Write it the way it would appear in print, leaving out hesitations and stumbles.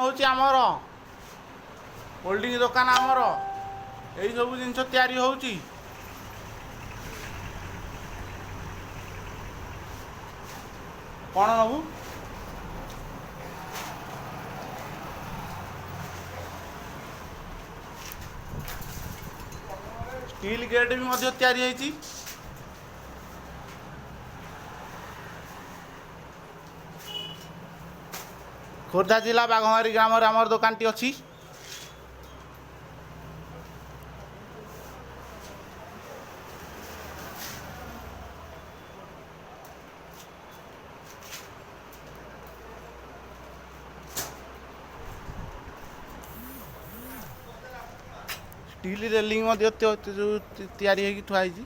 ହେଉଛି ଆମର ହୋଲ୍ଡିଂ ଦୋକାନ ଆମର ଏଇ ସବୁ ଜିନିଷ ତିଆରି ହେଉଛି। କ'ଣ ନବୁ? ଷ୍ଟିଲ୍ ଗେଟ୍ ବି ମଧ୍ୟ ତିଆରି ହେଇଛି। ଖୋର୍ଦ୍ଧା ଜିଲ୍ଲା ବାଘମାରୀ ଗ୍ରାମରେ ଆମର ଦୋକାନଟି ଅଛି। ଷ୍ଟିଲ୍ ରେଲିଂ ମଧ୍ୟ ତିଆରି ହେଇକି ଥୁଆ ହେଇଛି।